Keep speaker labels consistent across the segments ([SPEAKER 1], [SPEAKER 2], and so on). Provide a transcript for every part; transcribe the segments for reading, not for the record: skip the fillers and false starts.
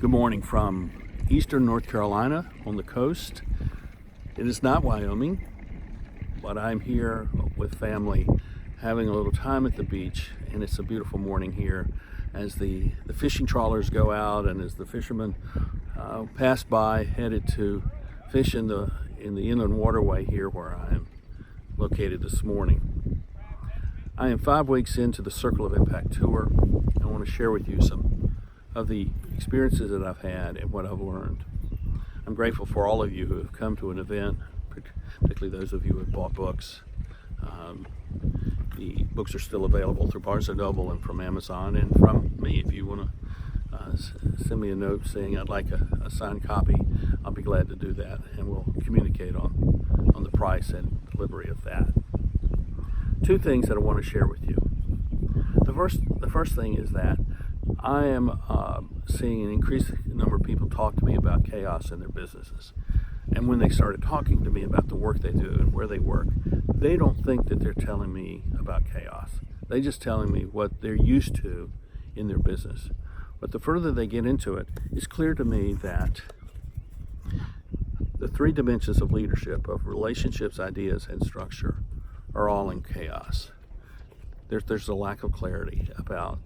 [SPEAKER 1] Good morning from eastern North Carolina on the coast. It is not Wyoming, but I'm here with family having a little time at the beach, and it's a beautiful morning here as the fishing trawlers go out and as the fishermen pass by headed to fish in the inland waterway here where I am located this morning. I am 5 weeks into the Circle of Impact tour. I want to share with you some of the experiences that I've had and what I've learned. I'm grateful for all of you who have come to an event, particularly those of you who have bought books. The books are still available through Barnes & Noble and from Amazon, and from me. If you want to send me a note saying I'd like a signed copy, I'll be glad to do that, and we'll communicate on the price and delivery of that. 2 things that I want to share with you. The first thing is that I am seeing an increasing number of people talk to me about chaos in their businesses. And when they started talking to me about the work they do and where they work, they don't think that they're telling me about chaos. They're just telling me what they're used to in their business. But the further they get into it, it's clear to me that the 3 dimensions of leadership, of relationships, ideas, and structure, are all in chaos. There's a lack of clarity about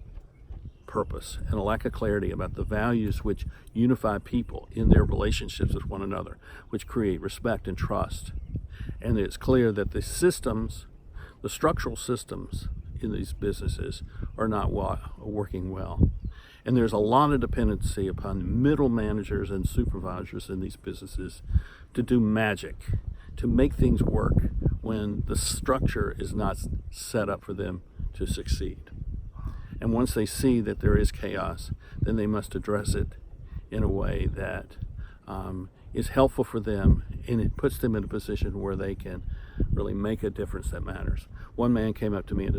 [SPEAKER 1] purpose and a lack of clarity about the values which unify people in their relationships with one another, which create respect and trust. And it's clear that the systems, the structural systems in these businesses are not working well. And there's a lot of dependency upon middle managers and supervisors in these businesses to do magic, to make things work when the structure is not set up for them to succeed. And once they see that there is chaos, then they must address it in a way that is helpful for them, and it puts them in a position where they can really make a difference that matters. One man came up to me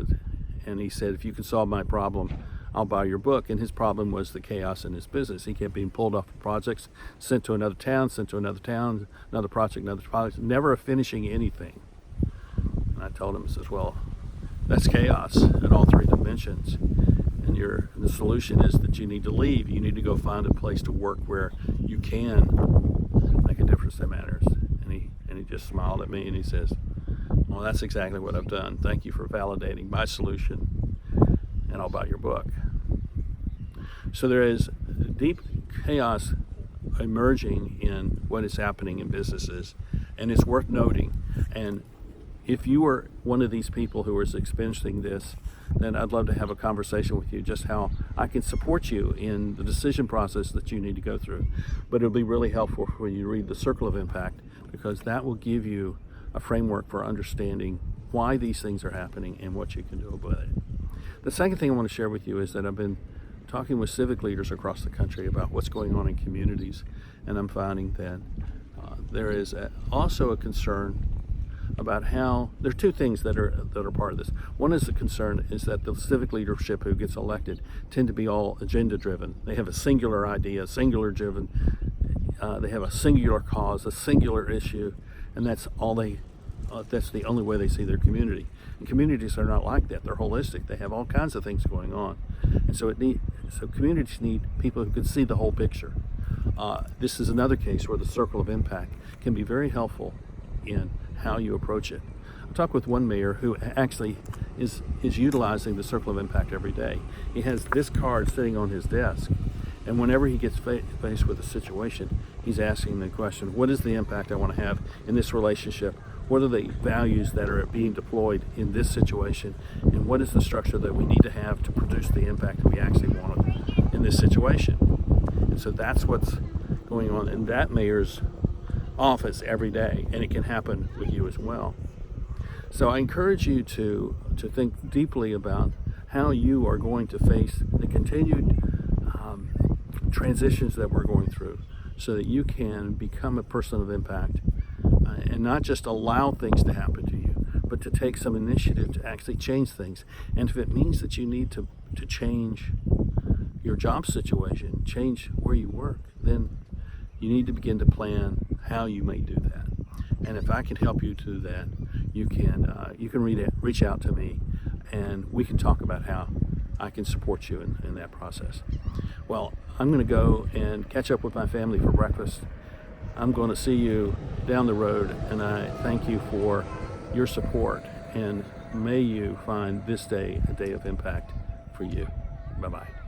[SPEAKER 1] and he said, "If you can solve my problem, I'll buy your book." And his problem was the chaos in his business. He kept being pulled off of projects, sent to another town, another project, never finishing anything. And I told him, I says, "Well, that's chaos in all 3 dimensions. And the solution is that you need to leave. You need to go find a place to work where you can make a difference that matters." And he just smiled at me and he says, "Well, that's exactly what I've done. Thank you for validating my solution, and I'll buy your book." So there is deep chaos emerging in what is happening in businesses, and it's worth noting. And if you are one of these people who is experiencing this, then I'd love to have a conversation with you just how I can support you in the decision process that you need to go through. But it'll be really helpful when you read The Circle of Impact, because that will give you a framework for understanding why these things are happening and what you can do about it. The second thing I want to share with you is that I've been talking with civic leaders across the country about what's going on in communities, and I'm finding that there is also a concern about how there are 2 things that are part of this. One is the concern is that the civic leadership who gets elected tend to be all agenda driven. They have a singular idea, singular driven. They have a singular cause, a singular issue, and that's all that's the only way they see their community. And communities are not like that. They're holistic. They have all kinds of things going on, and so communities need people who can see the whole picture. This is another case where the Circle of Impact can be very helpful in how you approach it. I talked with one mayor who actually is utilizing the Circle of Impact every day. He has this card sitting on his desk, and whenever he gets faced with a situation, he's asking the question, what is the impact I want to have in this relationship? What are the values that are being deployed in this situation? And what is the structure that we need to have to produce the impact we actually want in this situation? And so that's what's going on in that mayor's office every day, and it can happen with you as well. So I encourage you to think deeply about how you are going to face the continued transitions that we're going through, so that you can become a person of impact and not just allow things to happen to you, but to take some initiative to actually change things. And if it means that you need to change your job situation, change where you work, then you need to begin to plan how you may do that. And if I can help you do that, you can reach out to me, and we can talk about how I can support you in that process. Well, I'm going to go and catch up with my family for breakfast. I'm going to see you down the road, and I thank you for your support, and may you find this day a day of impact for you. Bye-bye.